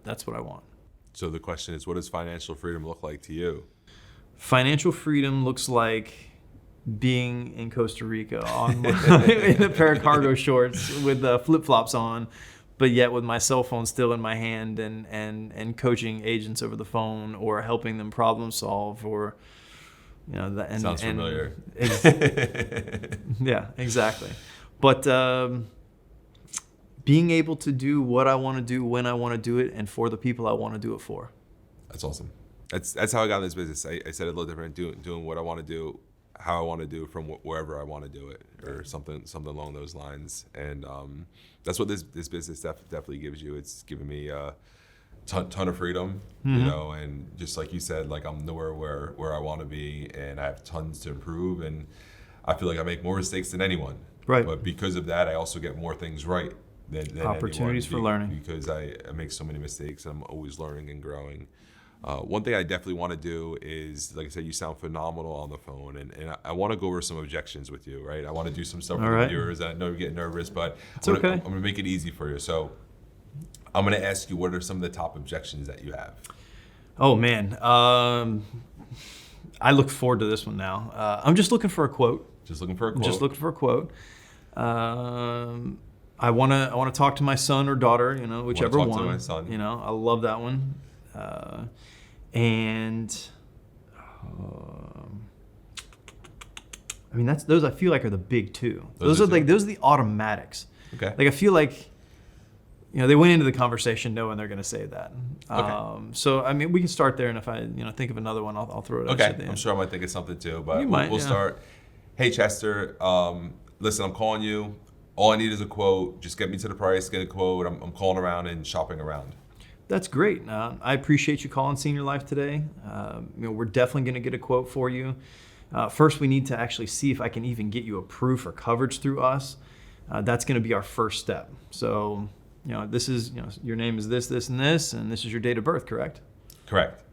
[SPEAKER 2] That's what I want.
[SPEAKER 1] So the question is, what does financial freedom look like to you?
[SPEAKER 2] Financial freedom looks like being in Costa Rica in a pair of cargo shorts with flip-flops on, but yet with my cell phone still in my hand and coaching agents over the phone or helping them problem solve or
[SPEAKER 1] Sounds familiar.
[SPEAKER 2] Yeah, exactly. But being able to do what I want to do when I want to do it and for the people I want to do it for.
[SPEAKER 1] That's awesome. That's how I got in this business. I said it a little different, doing what I want to do, how I want to do from wherever I want to do it, or something along those lines. And that's what this business definitely gives you. It's given me a ton of freedom, you know, and just like you said, like I'm nowhere where I want to be, and I have tons to improve, and I feel like I make more mistakes than anyone.
[SPEAKER 2] Right.
[SPEAKER 1] But because of that, I also get more things right than
[SPEAKER 2] Opportunities
[SPEAKER 1] anyone,
[SPEAKER 2] for learning.
[SPEAKER 1] because I make so many mistakes, and I'm always learning and growing. One thing I definitely want to do is, like I said, you sound phenomenal on the phone, and I want to go over some objections with you, right? I want to do some stuff with the viewers. I know you're getting nervous, but I'm
[SPEAKER 2] okay.
[SPEAKER 1] I'm going to make it easy for you. So I'm going to ask you, what are some of the top objections that you have?
[SPEAKER 2] Oh, man. I look forward to this one now. I'm just looking for a quote.
[SPEAKER 1] Just looking for a quote?
[SPEAKER 2] Just looking for a quote. I want to talk to my son or daughter, you know, whichever
[SPEAKER 1] talk
[SPEAKER 2] one.
[SPEAKER 1] to my son.
[SPEAKER 2] You know, I love that one. And I mean, those I feel like are the big two. Those are the automatics.
[SPEAKER 1] Okay.
[SPEAKER 2] Like I feel like, you know, they went into the conversation knowing they're going to say that.
[SPEAKER 1] Okay.
[SPEAKER 2] So I mean, we can start there, and if I think of another one, I'll throw it.
[SPEAKER 1] Okay.
[SPEAKER 2] At the end.
[SPEAKER 1] I'm sure I might think of something too, but
[SPEAKER 2] You might,
[SPEAKER 1] we'll
[SPEAKER 2] yeah.
[SPEAKER 1] start. Hey Chester, listen, I'm calling you. All I need is a quote. Just get me to the price. Get a quote. I'm calling around and shopping around.
[SPEAKER 2] That's great. I appreciate you calling Senior Life today. We're definitely going to get a quote for you. First, we need to actually see if I can even get you approved for coverage through us. That's going to be our first step. So, this is, your name is this, and this is your date of birth, correct?
[SPEAKER 1] Correct.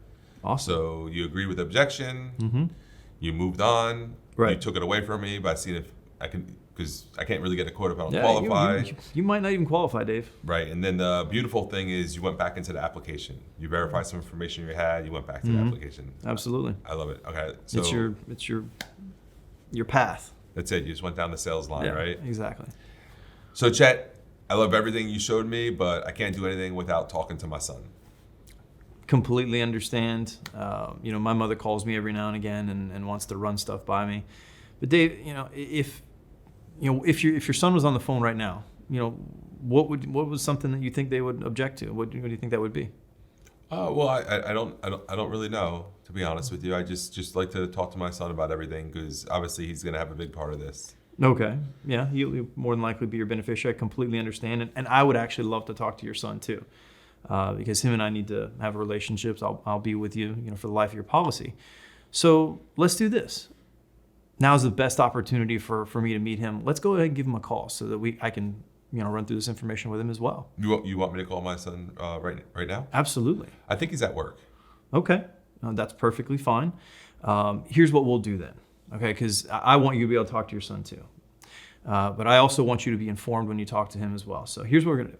[SPEAKER 2] Awesome.
[SPEAKER 1] So you agreed with the objection. You moved on.
[SPEAKER 2] Right.
[SPEAKER 1] You took it away from me by seeing if I can, because I can't really get a quote if I don't
[SPEAKER 2] Yeah,
[SPEAKER 1] qualify.
[SPEAKER 2] You might not even qualify, Dave.
[SPEAKER 1] Right. And then the beautiful thing is you went back into the application. You verified some information you had. You went back to the application.
[SPEAKER 2] Absolutely.
[SPEAKER 1] I love it. Okay. So
[SPEAKER 2] It's your path.
[SPEAKER 1] that's it. You just went down the sales line, right?
[SPEAKER 2] Exactly.
[SPEAKER 1] So Chet, I love everything you showed me, but I can't do anything without talking to my son.
[SPEAKER 2] Completely understand. My mother calls me every now and again and wants to run stuff by me. But Dave, if your son was on the phone right now, what was something that you think they would object to? What do you think that would be?
[SPEAKER 1] Well, I don't really know, to be honest with you. I just like to talk to my son about everything, because obviously he's going to have a big part of this.
[SPEAKER 2] Okay. Yeah, he'll more than likely be your beneficiary. I completely understand it. And I would actually love to talk to your son too, because him and I need to have relationships. I'll be with you, for the life of your policy. So let's do this. Now's the best opportunity for me to meet him. Let's go ahead and give him a call so that I can run through this information with him as well.
[SPEAKER 1] You want me to call my son right now?
[SPEAKER 2] Absolutely.
[SPEAKER 1] I think he's at work.
[SPEAKER 2] Okay. That's perfectly fine. Here's what we'll do then. Okay, because I want you to be able to talk to your son too. But I also want you to be informed when you talk to him as well. So here's what we're going to do.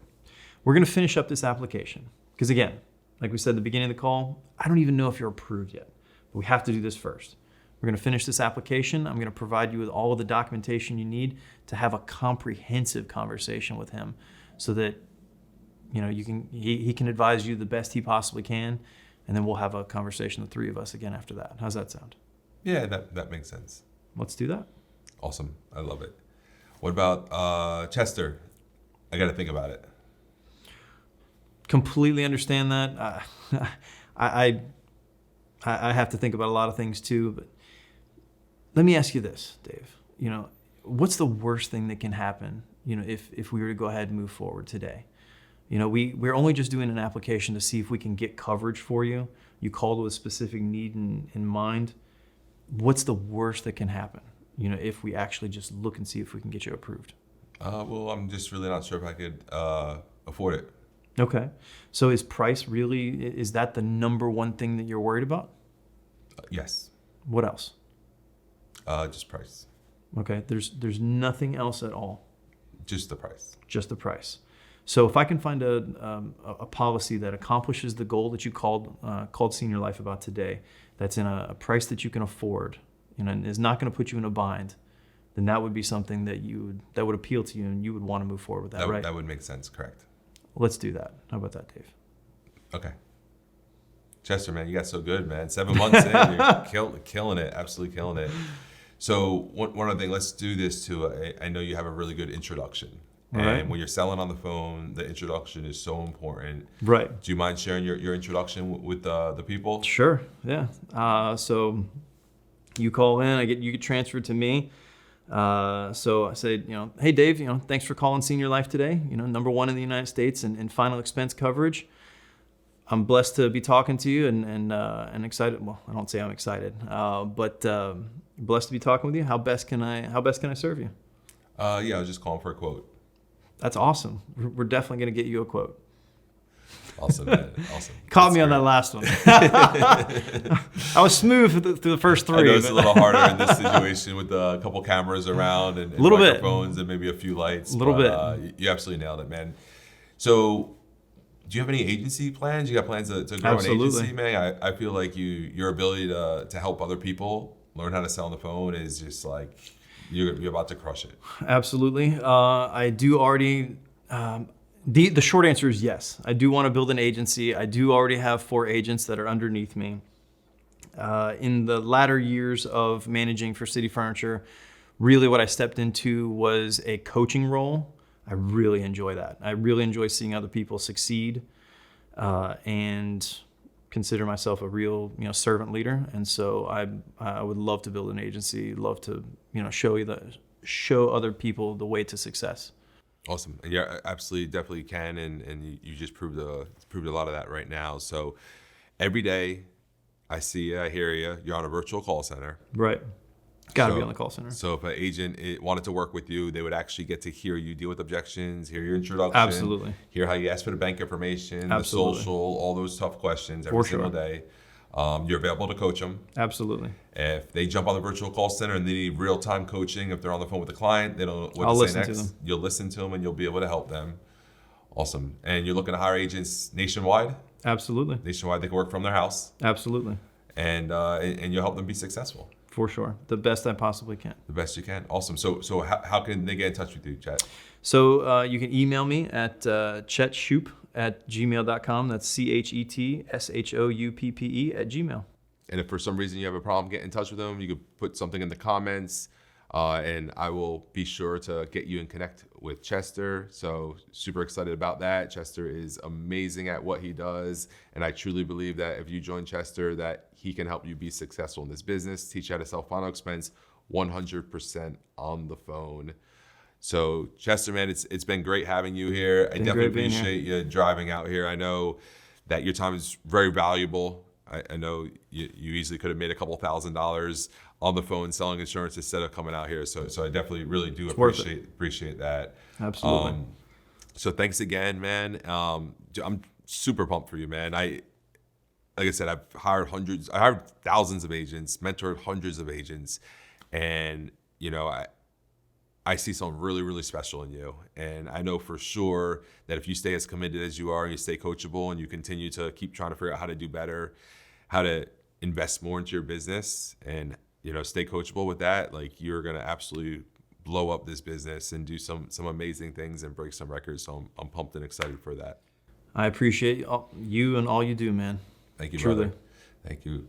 [SPEAKER 2] We're going to finish up this application. Because again, like we said at the beginning of the call, I don't even know if you're approved yet. But we have to do this first. We're going to finish this application. I'm going to provide you with all of the documentation you need to have a comprehensive conversation with him, so that he can advise you the best he possibly can, and then we'll have a conversation, the three of us, again after that. How's that sound?
[SPEAKER 1] Yeah, that makes sense.
[SPEAKER 2] Let's do that.
[SPEAKER 1] Awesome. I love it. What about Chester? I got to think about it.
[SPEAKER 2] Completely understand that. I have to think about a lot of things too, but let me ask you this, Dave. What's the worst thing that can happen, if we were to go ahead and move forward today? We're only just doing an application to see if we can get coverage for you. You called with a specific need in mind. What's the worst that can happen, if we actually just look and see if we can get you approved?
[SPEAKER 1] Well, I'm just really not sure if I could afford it.
[SPEAKER 2] Okay. So is price is that the number one thing that you're worried about?
[SPEAKER 1] Yes.
[SPEAKER 2] What else?
[SPEAKER 1] Just price.
[SPEAKER 2] Okay. There's nothing else at all.
[SPEAKER 1] Just the price.
[SPEAKER 2] Just the price. So if I can find a policy that accomplishes the goal that you called Senior Life about today, that's in a price that you can afford, and is not going to put you in a bind, then that would be something that would appeal to you, and you would want to move forward with that, right?
[SPEAKER 1] That would make sense. Correct.
[SPEAKER 2] Let's do that. How about that, Dave?
[SPEAKER 1] Okay. Chester, man, you got so good, man. 7 months in, you're killing it, absolutely killing it. So one other thing, let's do this too. I know you have a really good introduction. And when you're selling on the phone, the introduction is so important.
[SPEAKER 2] Right.
[SPEAKER 1] Do you mind sharing your introduction with the people?
[SPEAKER 2] Sure. Yeah. So you call in, you get transferred to me. So I say, hey Dave, thanks for calling Senior Life today. #1 in the United States in final expense coverage. I'm blessed to be talking to you and excited. Well, I don't say I'm excited, but blessed to be talking with you. How best can I serve you?
[SPEAKER 1] Yeah, I was just calling for a quote.
[SPEAKER 2] That's awesome. We're definitely going to get you a quote.
[SPEAKER 1] Awesome, man. Awesome.
[SPEAKER 2] Caught me on that last one. I was smooth through the first 3.
[SPEAKER 1] I know it's a little harder in this situation with a couple cameras around and
[SPEAKER 2] little bit.
[SPEAKER 1] microphones and maybe a few lights.
[SPEAKER 2] A little bit.
[SPEAKER 1] You absolutely nailed it, man. So, do you have any agency plans? You got plans to grow
[SPEAKER 2] Absolutely.
[SPEAKER 1] an agency, man? I feel like your ability to help other people learn how to sell on the phone is just like you're about to crush it.
[SPEAKER 2] Absolutely. I do already. The short answer is yes. I do want to build an agency. I do already have 4 agents that are underneath me. In the latter years of managing for City Furniture, really what I stepped into was a coaching role. I really enjoy that. I really enjoy seeing other people succeed and consider myself a real servant leader. And so I would love to build an agency, love to show other people the way to success.
[SPEAKER 1] Awesome. Yeah, absolutely, definitely can, and you just proved a lot of that right now. So every day, I see you, I hear you. You're on a virtual call center.
[SPEAKER 2] Right. Got to
[SPEAKER 1] So-
[SPEAKER 2] be on the call center.
[SPEAKER 1] So if an agent wanted to work with you, they would actually get to hear you deal with objections, hear your introduction,
[SPEAKER 2] Absolutely.
[SPEAKER 1] hear how you ask for the bank information,
[SPEAKER 2] Absolutely.
[SPEAKER 1] the social, all those tough questions every
[SPEAKER 2] For sure.
[SPEAKER 1] single day. You're available to coach them.
[SPEAKER 2] Absolutely.
[SPEAKER 1] If they jump on the virtual call center and they need real-time coaching, if they're on the phone with the client, they don't know what
[SPEAKER 2] I'll
[SPEAKER 1] to say
[SPEAKER 2] listen to
[SPEAKER 1] next.
[SPEAKER 2] them.
[SPEAKER 1] You'll listen to them and you'll be able to help them. Awesome. And you're looking to hire agents nationwide?
[SPEAKER 2] Absolutely.
[SPEAKER 1] Nationwide, they can work from their house,
[SPEAKER 2] Absolutely.
[SPEAKER 1] and you'll help them be successful
[SPEAKER 2] For sure. The best I possibly can.
[SPEAKER 1] the best you can. Awesome. So how can they get in touch with you, Chet?
[SPEAKER 2] So you can email me at chetshouppe@gmail.com. That's CHETSHOUPPE@gmail.
[SPEAKER 1] And if for some reason you have a problem getting in touch with them, you could put something in the comments, and I will be sure to get you in connect with Chester. So super excited about that. Chester is amazing at what he does, and I truly believe that if you join Chester, that he can help you be successful in this business, teach you how to sell final expense 100% on the phone. So Chester, man, it's been great having you here. I definitely
[SPEAKER 2] great being here.
[SPEAKER 1] appreciate you driving out here. I know that your time is very valuable. I know you easily could have made a couple $1,000s on the phone selling insurance instead of coming out here. So I definitely really do
[SPEAKER 2] worth
[SPEAKER 1] appreciate that.
[SPEAKER 2] Absolutely.
[SPEAKER 1] So thanks again, man. I'm super pumped for you, man. Like I said, I hired thousands of agents, mentored hundreds of agents, and I see something really, really special in you. And I know for sure that if you stay as committed as you are and you stay coachable and you continue to keep trying to figure out how to do better, how to invest more into your business and, stay coachable with that, like you're going to absolutely blow up this business and do some amazing things and break some records. So I'm pumped and excited for that.
[SPEAKER 2] I appreciate you and all you do, man.
[SPEAKER 1] Thank you,
[SPEAKER 2] Truly.
[SPEAKER 1] brother. Thank you.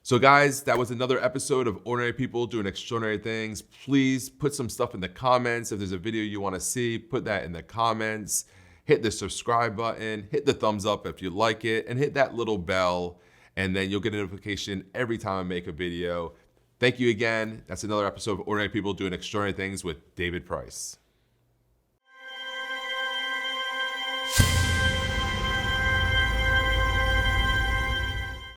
[SPEAKER 1] So guys, that was another episode of Ordinary People Doing Extraordinary Things. Please put some stuff in the comments. If there's a video you want to see, put that in the comments. Hit the subscribe button, hit the thumbs up if you like it, and hit that little bell, and then you'll get a notification every time I make a video. Thank you again. That's another episode of Ordinary People Doing Extraordinary Things with David Price.